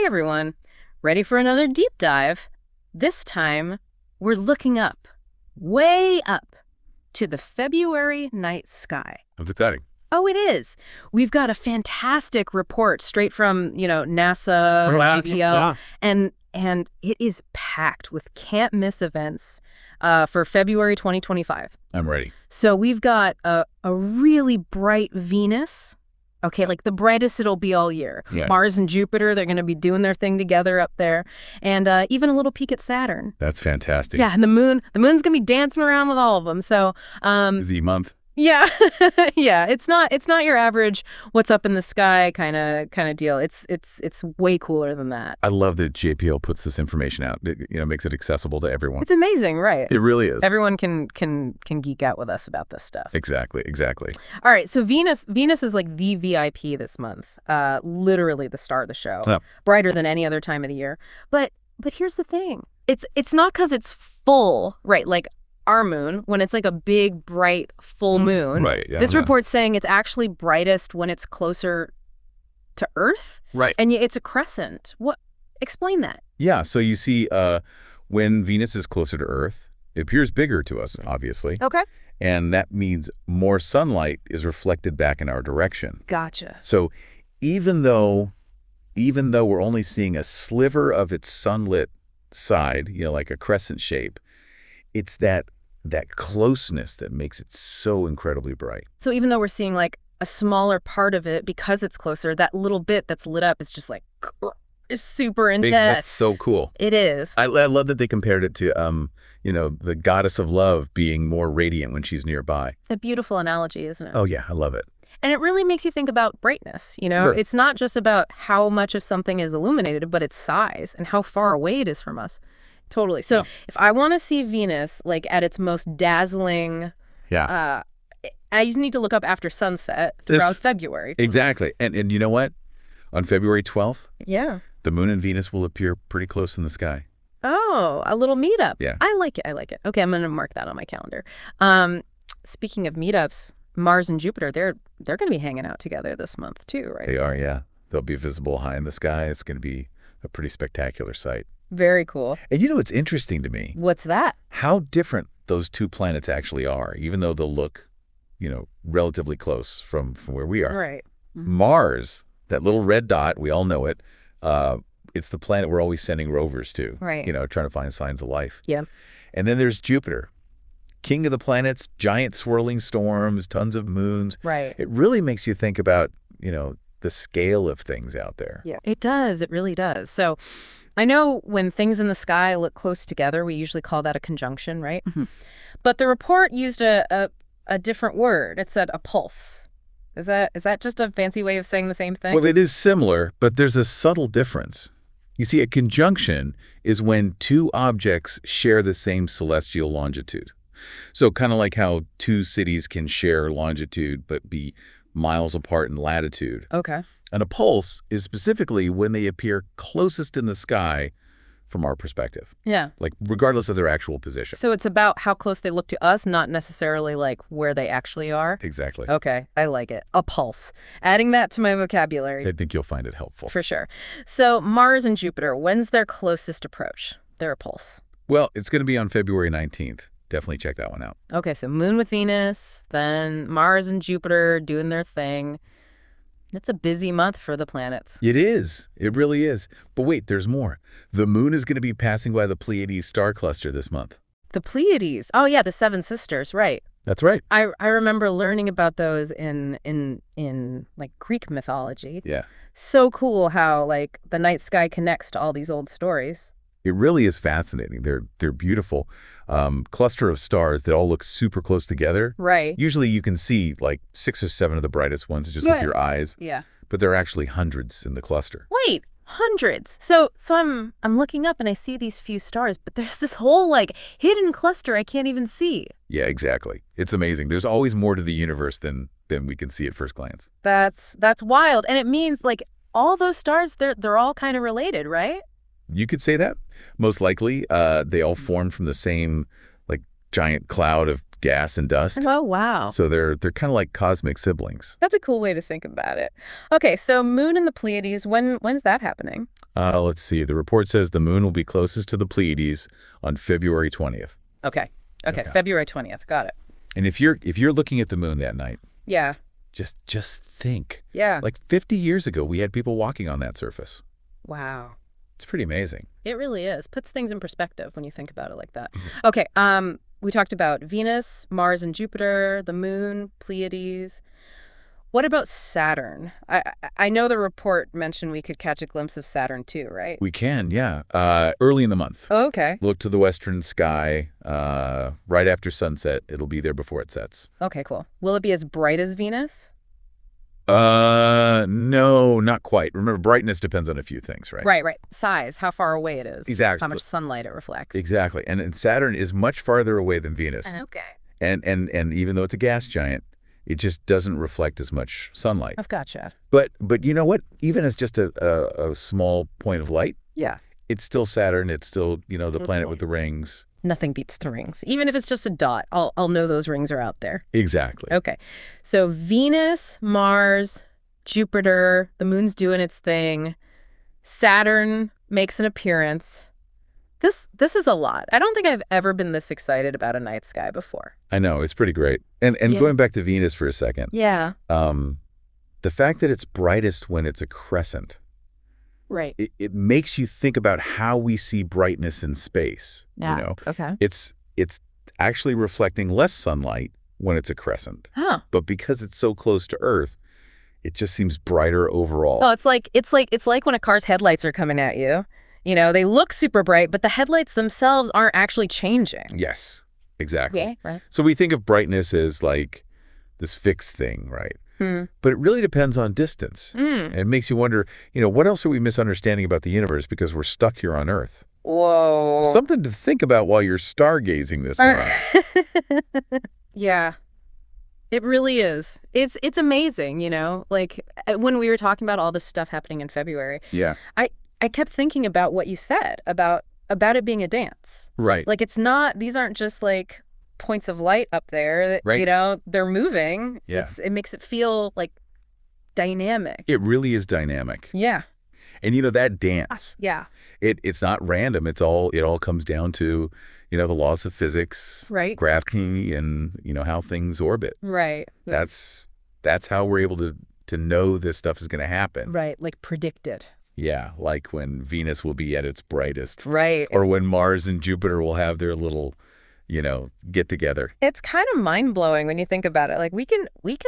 Hey everyone, ready for another deep dive? This time, we're looking up, way up, to the February night sky. That's exciting. Oh, it is. We've got a fantastic report straight from, NASA or JPL, and it is packed with can't miss events for February 2025. I'm ready. So we've got a really bright Venus. Okay, like the brightest it'll be all year. Yeah. Mars and Jupiter, they're going to be doing their thing together up there. And even a little peek at Saturn. That's fantastic. Yeah, and the moon's going to be dancing around with all of them. So, busy month. yeah. Yeah, it's not your average what's up in the sky kind of deal. It's way cooler than that. I love that JPL puts this information out. It makes it accessible to everyone. It's amazing, right? It really is. Everyone can geek out with us about this stuff. Exactly. All right, so Venus is like the VIP this month. Literally the star of the show. Oh. Brighter than any other time of the year. But here's the thing. It's not because it's full, right? Like our moon, when it's like a big, bright, full moon. Right. Yeah, this report's saying it's actually brightest when it's closer to Earth. Right. And it's a crescent. What? Explain that. Yeah. So you see, when Venus is closer to Earth, it appears bigger to us, obviously. Okay. And that means more sunlight is reflected back in our direction. Gotcha. So even though we're only seeing a sliver of its sunlit side, like a crescent shape, it's that closeness that makes it so incredibly bright. So even though we're seeing like a smaller part of it because it's closer, that little bit that's lit up is just like is super intense. That's so cool. It is. I love that they compared it to the goddess of love being more radiant when she's nearby. A beautiful analogy, isn't it? Oh yeah, I love it. And it really makes you think about brightness, Sure. It's not just about how much of something is illuminated, but its size and how far away it is from us. Totally. So if I want to see Venus like at its most dazzling, I just need to look up after sunset throughout February. Exactly. And you know what? On February 12th, the moon and Venus will appear pretty close in the sky. Oh, a little meetup. Yeah. I like it. Okay, I'm going to mark that on my calendar. Speaking of meetups, Mars and Jupiter, they're going to be hanging out together this month too, right? They are, yeah. They'll be visible high in the sky. It's going to be a pretty spectacular sight. Very cool. And it's interesting to me. What's that? How different those two planets actually are, even though they'll look, relatively close from where we are. Right. Mars, that little red dot, we all know it. It's the planet we're always sending rovers to. Right. Trying to find signs of life. Yeah. And then there's Jupiter, king of the planets, giant swirling storms, tons of moons. Right. It really makes you think about, the scale of things out there. Yeah. It does. It really does. So I know when things in the sky look close together, we usually call that a conjunction, right? Mm-hmm. But the report used a different word. It said a pulse. Is that just a fancy way of saying the same thing? Well, it is similar, but there's a subtle difference. You see, a conjunction is when two objects share the same celestial longitude. So kind of like how two cities can share longitude but be miles apart in latitude. Okay. And a pulse is specifically when they appear closest in the sky from our perspective. Yeah. Like regardless of their actual position. So it's about how close they look to us, not necessarily like where they actually are. Exactly. Okay. I like it. A pulse. Adding that to my vocabulary. I think you'll find it helpful. For sure. So Mars and Jupiter, when's their closest approach? Their pulse. Well, it's going to be on February 19th. Definitely check that one out. Okay, so Moon with Venus, then Mars and Jupiter doing their thing. It's a busy month for the planets. It is. It really is. But wait, there's more. The moon is going to be passing by the Pleiades star cluster this month. The Pleiades. Oh, yeah, the Seven Sisters, right. That's right. I remember learning about those in like Greek mythology. Yeah. So cool how like the night sky connects to all these old stories. It really is fascinating. They're beautiful. Cluster of stars that all look super close together. Right. Usually you can see like 6 or 7 of the brightest ones just with your eyes. Yeah. But there are actually hundreds in the cluster. Wait, hundreds. So I'm looking up and I see these few stars, but there's this whole like hidden cluster I can't even see. Yeah, exactly. It's amazing. There's always more to the universe than we can see at first glance. That's wild. And it means like all those stars, they're all kind of related, right? You could say that. Most likely, they all formed from the same like giant cloud of gas and dust. Oh, wow. So they're kind of like cosmic siblings. That's a cool way to think about it. Okay, so moon in the Pleiades, when's that happening? Let's see. The report says the moon will be closest to the Pleiades on February 20th. Okay, February 20th. Got it. And if you're looking at the moon that night, yeah, just think. Yeah. Like 50 years ago, we had people walking on that surface. Wow. It's pretty amazing. It really is. Puts things in perspective when you think about it like that. Okay, we talked about Venus, Mars and Jupiter, the moon, Pleiades. What about Saturn? I know the report mentioned we could catch a glimpse of Saturn too, right? We can, yeah. Early in the month. Oh, okay. Look to the western sky right after sunset. It'll be there before it sets. Okay, cool. Will it be as bright as Venus? No, not quite. Remember, brightness depends on a few things, right? Right. Size, how far away it is. Exactly. How much sunlight it reflects. Exactly. And Saturn is much farther away than Venus. Okay. And even though it's a gas giant, it just doesn't reflect as much sunlight. I've gotcha. But you know what? Even as just a small point of light, yeah, it's still Saturn. It's still, the planet with the rings. Nothing beats the rings. Even if it's just a dot, I'll know those rings are out there. Exactly. Okay. So Venus, Mars, Jupiter, the moon's doing its thing. Saturn makes an appearance. This is a lot. I don't think I've ever been this excited about a night sky before. I know. It's pretty great. And Yeah. going back to Venus for a second. Yeah. The fact that it's brightest when it's a crescent. Right. It makes you think about how we see brightness in space. Yeah. Okay. It's actually reflecting less sunlight when it's a crescent. Huh. But because it's so close to Earth, it just seems brighter overall. Oh, it's like when a car's headlights are coming at you. They look super bright, but the headlights themselves aren't actually changing. Yes, exactly. Okay, right. So we think of brightness as like this fixed thing, right? Hmm. But it really depends on distance. And it makes you wonder, what else are we misunderstanding about the universe because we're stuck here on Earth? Whoa. Something to think about while you're stargazing this month. Yeah. It really is. It's amazing, like when we were talking about all this stuff happening in February. Yeah. I kept thinking about what you said about it being a dance. Right. Like these aren't just like points of light up there that, Right. They're moving. Yeah. It makes it feel like dynamic. It really is dynamic. Yeah. And that dance, Yeah. it's not random. It all comes down to, the laws of physics, Right. gravity, and, how things orbit. Right. That's how we're able to know this stuff is going to happen. Right. Like predicted. Yeah, like when Venus will be at its brightest. Right. Or when Mars and Jupiter will have their little, get together. It's kind of mind-blowing when you think about it. Like we can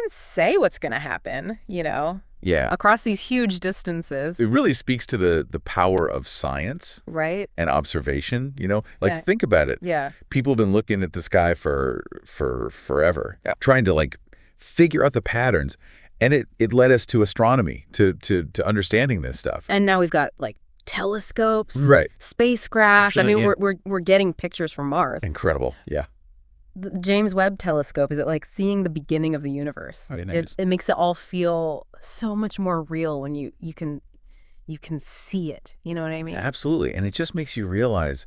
say what's going to happen, Yeah. across these huge distances. It really speaks to the power of science. Right? And observation, Yeah. think about it. Yeah. People have been looking at the sky for forever, trying to figure out the patterns. And it led us to astronomy, to understanding this stuff. And now we've got telescopes, Right. spacecraft. I mean, Yeah. we're getting pictures from Mars. Incredible. Yeah. The James Webb Telescope is like seeing the beginning of the universe. Oh, nice. It makes it all feel so much more real when you can see it. You know what I mean? Absolutely. And it just makes you realize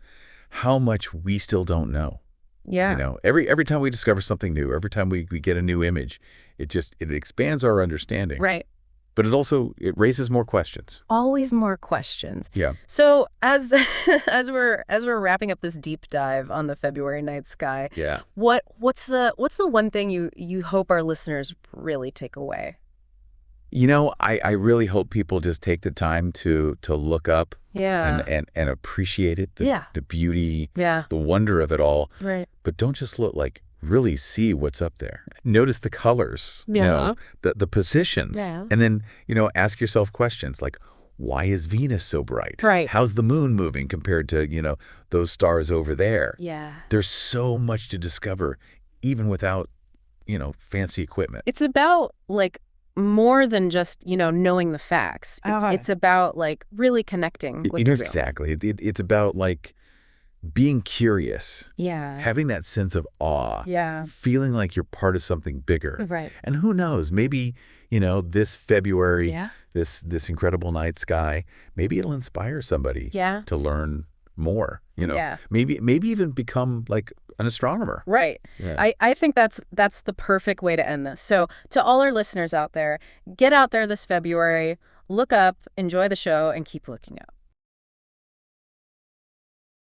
how much we still don't know. Yeah. Every time we discover something new, every time we get a new image, it expands our understanding. Right. But it raises more questions. Always more questions. Yeah. So as we're wrapping up this deep dive on the February night sky, Yeah. what's the one thing you hope our listeners really take away? I really hope people just take the time to look up Yeah. and appreciate it, Yeah. the beauty, Yeah. the wonder of it all. Right. But don't just look, really see what's up there. Notice the colors, Yeah. the positions. Yeah. And then, ask yourself questions like, why is Venus so bright? Right. How's the moon moving compared to, those stars over there? Yeah. There's so much to discover, even without, fancy equipment. It's about more than just, knowing the facts. It's about really connecting with the real. Exactly. It's about being curious, Yeah. having that sense of awe, Yeah. feeling like you're part of something bigger. Right. And who knows, maybe, this February, Yeah. this incredible night sky, maybe it'll inspire somebody Yeah. to learn more, Yeah. maybe even become an astronomer. Right. Yeah. I think that's the perfect way to end this. So to all our listeners out there, get out there this February, look up, enjoy the show, and keep looking up.